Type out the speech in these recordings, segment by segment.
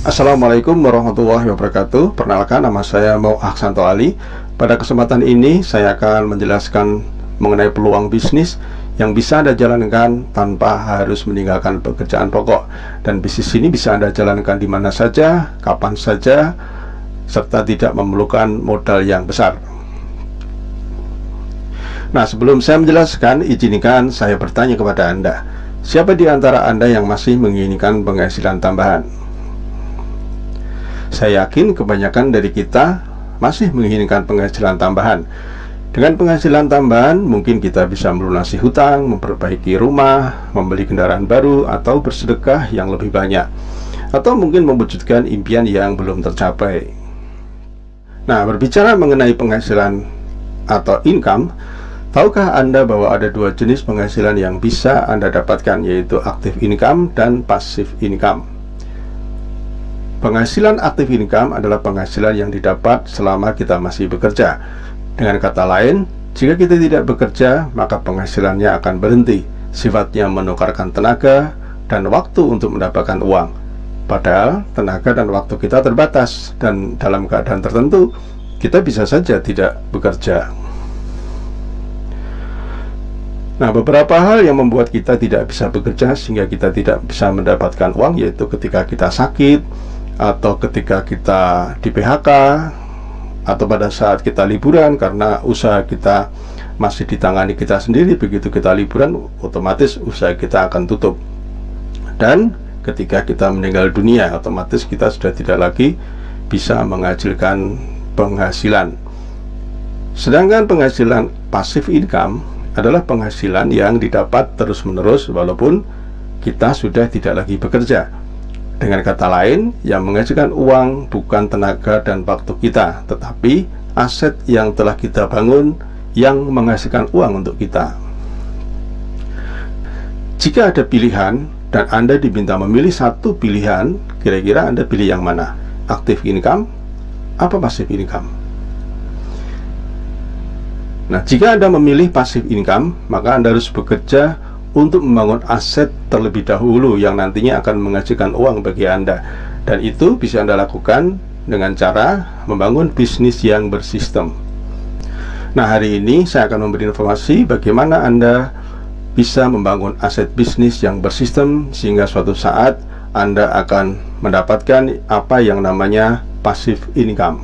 Assalamualaikum warahmatullahi wabarakatuh. Perkenalkan, nama saya Mau Aksanto Ali. Pada kesempatan ini saya akan menjelaskan mengenai peluang bisnis yang bisa Anda jalankan tanpa harus meninggalkan pekerjaan pokok. Dan bisnis ini bisa Anda jalankan di mana saja, kapan saja, serta tidak memerlukan modal yang besar. Nah, sebelum saya menjelaskan, izinkan saya bertanya kepada Anda. Siapa di antara Anda yang masih menginginkan penghasilan tambahan? Saya yakin kebanyakan dari kita masih menginginkan penghasilan tambahan. Dengan penghasilan tambahan, mungkin kita bisa melunasi hutang, memperbaiki rumah, membeli kendaraan baru, atau bersedekah yang lebih banyak, atau mungkin mewujudkan impian yang belum tercapai. Nah, berbicara mengenai penghasilan atau income, tahukah Anda bahwa ada dua jenis penghasilan yang bisa Anda dapatkan, yaitu active income dan passive income. Penghasilan active income adalah penghasilan yang didapat selama kita masih bekerja. Dengan kata lain, jika kita tidak bekerja, maka penghasilannya akan berhenti. Sifatnya menukarkan tenaga dan waktu untuk mendapatkan uang. Padahal tenaga dan waktu kita terbatas, dan dalam keadaan tertentu kita bisa saja tidak bekerja. Nah, beberapa hal yang membuat kita tidak bisa bekerja sehingga kita tidak bisa mendapatkan uang, yaitu ketika kita sakit, atau ketika kita di PHK, atau pada saat kita liburan karena usaha kita masih ditangani kita sendiri. Begitu kita liburan, otomatis usaha kita akan tutup. Dan ketika kita meninggal dunia, otomatis kita sudah tidak lagi bisa menghasilkan penghasilan. Sedangkan penghasilan passive income adalah penghasilan yang didapat terus-menerus walaupun kita sudah tidak lagi bekerja. Dengan kata lain, yang menghasilkan uang bukan tenaga dan waktu kita, tetapi aset yang telah kita bangun yang menghasilkan uang untuk kita. Jika ada pilihan dan Anda diminta memilih satu pilihan, kira-kira Anda pilih yang mana? Active income apa passive income? Nah, jika Anda memilih passive income, maka Anda harus bekerja untuk membangun aset terlebih dahulu yang nantinya akan menghasilkan uang bagi Anda. Dan itu bisa Anda lakukan dengan cara membangun bisnis yang bersistem. Nah, hari ini saya akan memberi informasi bagaimana Anda bisa membangun aset bisnis yang bersistem sehingga suatu saat Anda akan mendapatkan apa yang namanya passive income.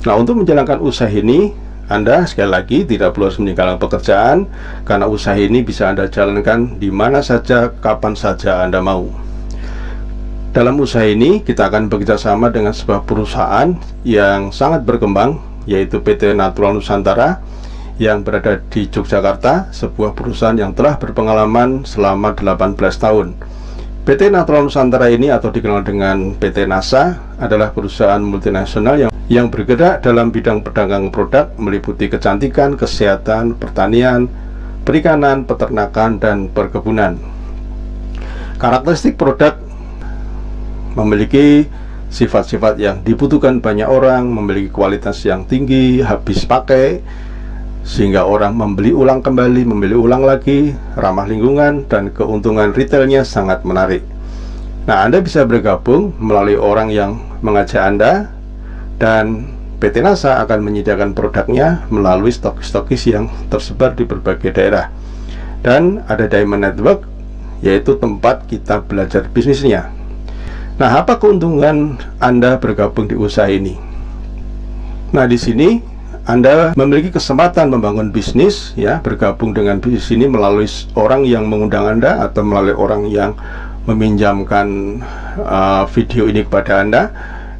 Nah, untuk menjalankan usaha ini, Anda sekali lagi tidak perlu harus meninggalkan pekerjaan, karena usaha ini bisa Anda jalankan di mana saja, kapan saja Anda mau. Dalam usaha ini kita akan bekerja sama dengan sebuah perusahaan yang sangat berkembang, yaitu PT Natural Nusantara yang berada di Yogyakarta, sebuah perusahaan yang telah berpengalaman selama 18 tahun. PT Natural Nusantara ini, atau dikenal dengan PT NASA, adalah perusahaan multinasional yang bergerak dalam bidang perdagangan produk meliputi kecantikan, kesehatan, pertanian, perikanan, peternakan, dan perkebunan. Karakteristik produk memiliki sifat-sifat yang dibutuhkan banyak orang, memiliki kualitas yang tinggi, habis pakai, sehingga orang membeli ulang kembali, membeli ulang lagi, ramah lingkungan, dan keuntungan retailnya sangat menarik. Nah, Anda bisa bergabung melalui orang yang mengajak Anda, dan PT NASA akan menyediakan produknya melalui stokis-stokis yang tersebar di berbagai daerah. Dan ada Diamond Network, yaitu tempat kita belajar bisnisnya. Nah, apa keuntungan Anda bergabung di usaha ini? Nah, di sini Anda memiliki kesempatan membangun bisnis, ya, bergabung dengan bisnis ini melalui orang yang mengundang Anda atau melalui orang yang meminjamkan video ini kepada Anda.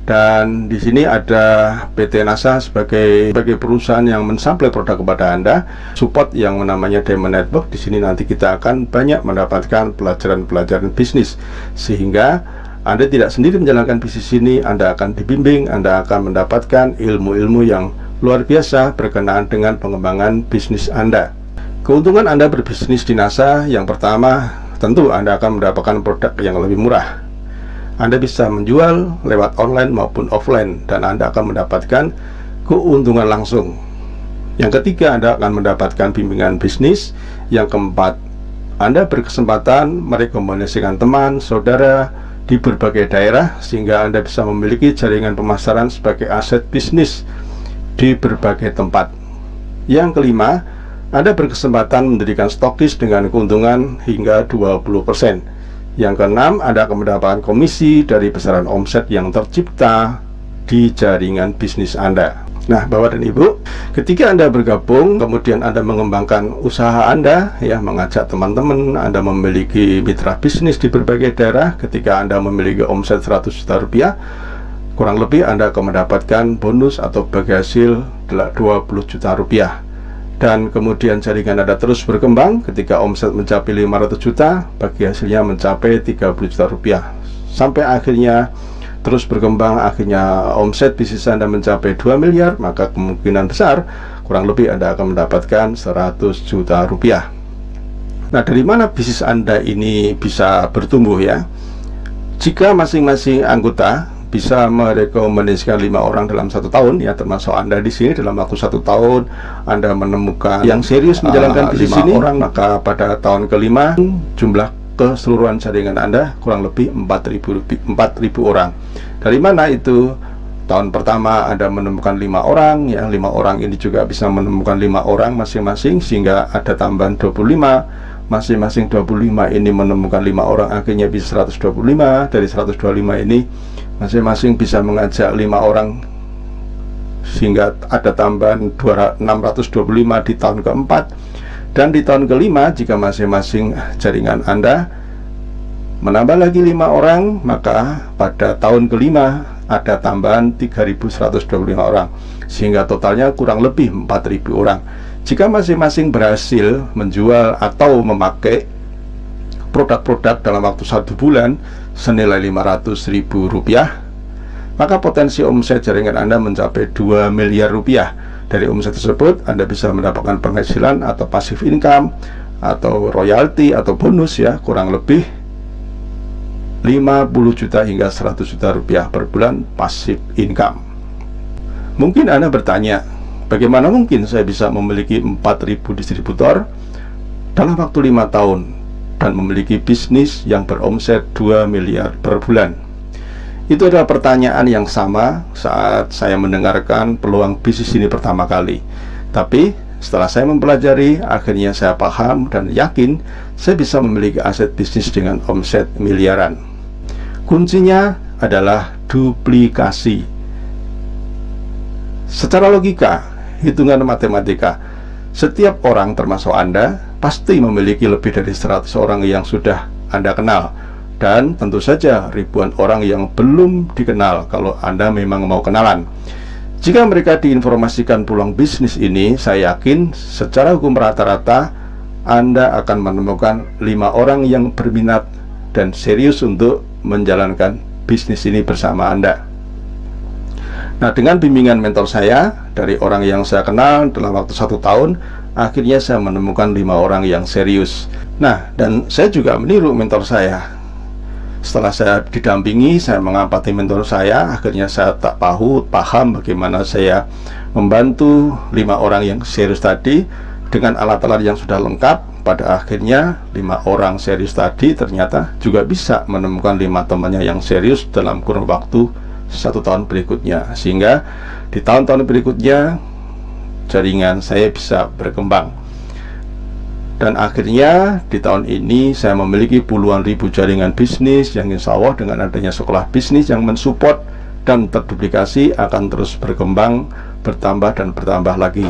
Dan di sini ada PT NASA sebagai perusahaan yang mensuplai produk kepada Anda, support yang namanya Diamond Network. Di sini nanti kita akan banyak mendapatkan pelajaran-pelajaran bisnis, sehingga Anda tidak sendiri menjalankan bisnis ini. Anda akan dibimbing, Anda akan mendapatkan ilmu-ilmu yang luar biasa berkenaan dengan pengembangan bisnis Anda. Keuntungan Anda berbisnis di NASA, yang pertama, tentu Anda akan mendapatkan produk yang lebih murah. Anda bisa menjual lewat online maupun offline, dan Anda akan mendapatkan keuntungan langsung. Yang ketiga, Anda akan mendapatkan bimbingan bisnis. Yang keempat, Anda berkesempatan merekomendasikan teman, saudara di berbagai daerah, sehingga Anda bisa memiliki jaringan pemasaran sebagai aset bisnis di berbagai tempat. Yang kelima, Anda berkesempatan mendirikan stokis dengan keuntungan hingga 20%. Yang keenam, Anda akan mendapatkan komisi dari besaran omset yang tercipta di jaringan bisnis Anda. Nah, Bapak dan Ibu, ketika Anda bergabung, kemudian Anda mengembangkan usaha Anda, ya, mengajak teman-teman, Anda memiliki mitra bisnis di berbagai daerah. Ketika Anda memiliki omset 100 juta rupiah, kurang lebih Anda akan mendapatkan bonus atau bagi hasil 20 juta rupiah. Dan kemudian jaringan Anda terus berkembang. Ketika omset mencapai 500 juta, bagi hasilnya mencapai 30 juta rupiah. Sampai akhirnya terus berkembang, akhirnya omset bisnis Anda mencapai 2 miliar, maka kemungkinan besar kurang lebih Anda akan mendapatkan 100 juta rupiah. Nah, dari mana bisnis Anda ini bisa bertumbuh, ya? Jika masing-masing anggota bisa merekomendasikan 5 orang dalam 1 tahun, ya, termasuk Anda di sini, dalam waktu 1 tahun Anda menemukan yang serius menjalankan bisnis ini, maka pada tahun kelima jumlah keseluruhan jaringan Anda kurang lebih 4.000 orang. Dari mana itu? Tahun pertama Anda menemukan 5 orang, ya, 5 orang ini juga bisa menemukan 5 orang masing-masing, sehingga ada tambahan 25. Masing-masing 25 ini menemukan 5 orang, akhirnya bisa 125. Dari 125 ini masing-masing bisa mengajak 5 orang, sehingga ada tambahan 625 di tahun keempat. Dan di tahun kelima, jika masing-masing jaringan Anda menambah lagi 5 orang, maka pada tahun kelima ada tambahan 3.125 orang, sehingga totalnya kurang lebih 4.000 orang. Jika masing-masing berhasil menjual atau memakai produk-produk dalam waktu 1 bulan senilai 500.000 rupiah, maka potensi omset jaringan Anda mencapai 2 miliar rupiah. Dari omset tersebut Anda bisa mendapatkan penghasilan atau passive income atau royalti atau bonus, ya, kurang lebih 50 juta hingga 100 juta rupiah per bulan passive income. Mungkin Anda bertanya, bagaimana mungkin saya bisa memiliki 4.000 distributor dalam waktu 5 tahun dan memiliki bisnis yang beromset 2 miliar per bulan? Itu adalah pertanyaan yang sama saat saya mendengarkan peluang bisnis ini pertama kali. Tapi setelah saya mempelajari, akhirnya saya paham dan yakin saya bisa memiliki aset bisnis dengan omset miliaran. Kuncinya adalah duplikasi. Secara logika, hitungan matematika, setiap orang termasuk Anda pasti memiliki lebih dari 100 orang yang sudah Anda kenal. Dan tentu saja ribuan orang yang belum dikenal kalau Anda memang mau kenalan. Jika mereka diinformasikan peluang bisnis ini, saya yakin secara hukum rata-rata Anda akan menemukan 5 orang yang berminat dan serius untuk menjalankan bisnis ini bersama Anda. Nah, dengan bimbingan mentor saya dari orang yang saya kenal dalam waktu 1 tahun, akhirnya saya menemukan 5 orang yang serius. Nah, dan saya juga meniru mentor saya. Setelah saya didampingi, saya mengamati mentor saya, akhirnya saya tak paham bagaimana saya membantu 5 orang yang serius tadi dengan alat-alat yang sudah lengkap. Pada akhirnya 5 orang serius tadi ternyata juga bisa menemukan 5 temannya yang serius dalam kurun waktu 1 tahun berikutnya, sehingga di tahun-tahun berikutnya jaringan saya bisa berkembang. Dan akhirnya di tahun ini saya memiliki puluhan ribu jaringan bisnis yang insya Allah dengan adanya sekolah bisnis yang mensupport dan terduplikasi akan terus berkembang, bertambah dan bertambah lagi.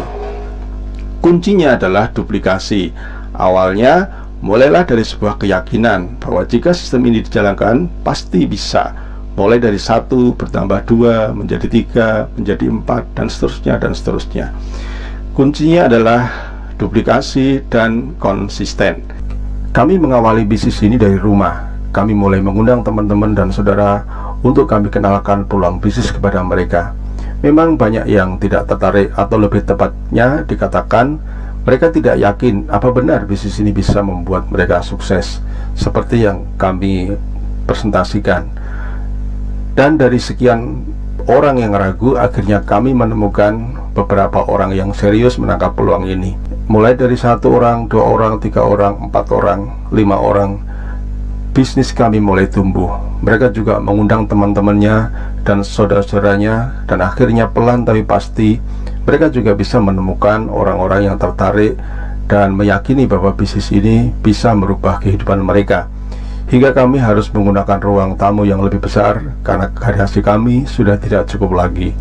Kuncinya adalah duplikasi. Awalnya mulailah dari sebuah keyakinan bahwa jika sistem ini dijalankan pasti bisa. Mulai dari 1 bertambah 2 menjadi 3 menjadi 4 dan seterusnya dan seterusnya. Kuncinya adalah duplikasi dan konsisten. Kami mengawali bisnis ini dari rumah. Kami mulai mengundang teman-teman dan saudara untuk kami kenalkan peluang bisnis kepada mereka. Memang banyak yang tidak tertarik, atau lebih tepatnya dikatakan mereka tidak yakin apa benar bisnis ini bisa membuat mereka sukses seperti yang kami presentasikan. Dan dari sekian orang yang ragu, akhirnya kami menemukan beberapa orang yang serius menangkap peluang ini. Mulai dari 1 orang, 2 orang, 3 orang, 4 orang, 5 orang, bisnis kami mulai tumbuh. Mereka juga mengundang teman-temannya dan saudara-saudaranya, dan akhirnya pelan tapi pasti mereka juga bisa menemukan orang-orang yang tertarik dan meyakini bahwa bisnis ini bisa merubah kehidupan mereka. Hingga kami harus menggunakan ruang tamu yang lebih besar karena karyawan kami sudah tidak cukup lagi.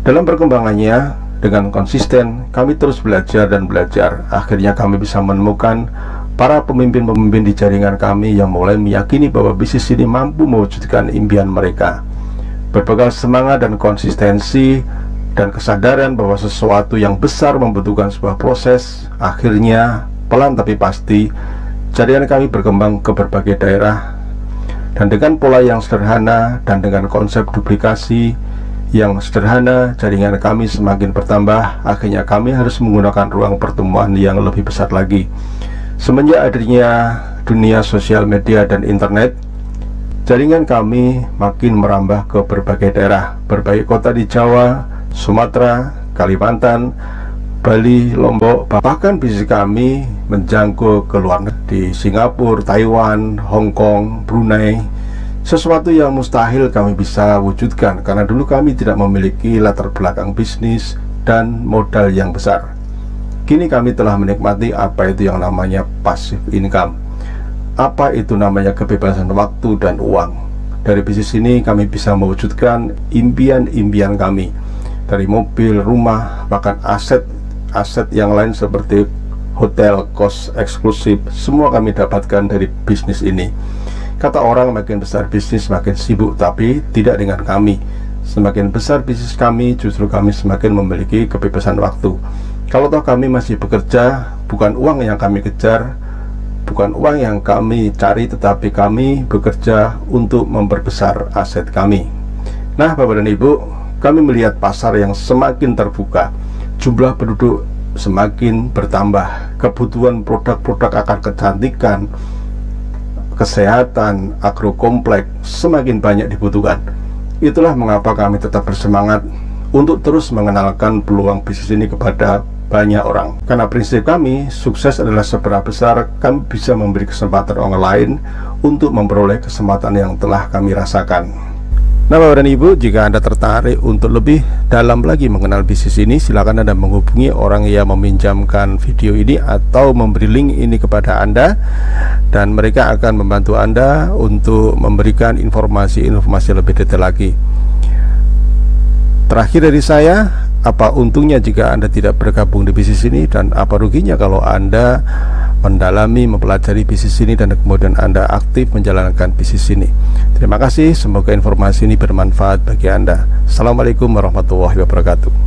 Dalam perkembangannya, dengan konsisten kami terus belajar dan belajar. Akhirnya kami bisa menemukan para pemimpin-pemimpin di jaringan kami yang mulai meyakini bahwa bisnis ini mampu mewujudkan impian mereka. Berbekal semangat dan konsistensi dan kesadaran bahwa sesuatu yang besar membutuhkan sebuah proses, akhirnya pelan tapi pasti jaringan kami berkembang ke berbagai daerah. Dan dengan pola yang sederhana dan dengan konsep duplikasi yang sederhana, jaringan kami semakin bertambah. Akhirnya kami harus menggunakan ruang pertemuan yang lebih besar lagi. Semenjak adanya dunia sosial media dan internet, jaringan kami makin merambah ke berbagai daerah, berbagai kota di Jawa, Sumatera, Kalimantan, Bali, Lombok. Bahkan bisnis kami menjangkau ke luar negeri, di Singapura, Taiwan, Hong Kong, Brunei. Sesuatu yang mustahil kami bisa wujudkan karena dulu kami tidak memiliki latar belakang bisnis dan modal yang besar. Kini kami telah menikmati apa itu yang namanya passive income, apa itu namanya kebebasan waktu dan uang. Dari bisnis ini kami bisa mewujudkan impian-impian kami, dari mobil, rumah, bahkan aset yang lain seperti hotel, kos eksklusif. Semua kami dapatkan dari bisnis ini. Kata orang, makin besar bisnis makin sibuk, tapi tidak dengan kami. Semakin besar bisnis kami, justru kami semakin memiliki kebebasan waktu. Kalau toh kami masih bekerja, bukan uang yang kami kejar, bukan uang yang kami cari, tetapi kami bekerja untuk memperbesar aset kami. Nah, Bapak dan Ibu, kami melihat pasar yang semakin terbuka, jumlah penduduk semakin bertambah, kebutuhan produk-produk akan kecantikan, kesehatan, agrokompleks semakin banyak dibutuhkan. Itulah mengapa kami tetap bersemangat untuk terus mengenalkan peluang bisnis ini kepada banyak orang. Karena prinsip kami, sukses adalah seberapa besar kami bisa memberi kesempatan orang lain untuk memperoleh kesempatan yang telah kami rasakan. Nah, Bapak dan Ibu, jika Anda tertarik untuk lebih dalam lagi mengenal bisnis ini, silakan Anda menghubungi orang yang meminjamkan video ini atau memberi link ini kepada Anda, dan mereka akan membantu Anda untuk memberikan informasi-informasi lebih detail lagi. Terakhir dari saya, apa untungnya jika Anda tidak bergabung di bisnis ini, dan apa ruginya kalau Anda mendalami, mempelajari bisnis ini dan kemudian Anda aktif menjalankan bisnis ini. Terima kasih, semoga informasi ini bermanfaat bagi Anda. Assalamualaikum warahmatullahi wabarakatuh.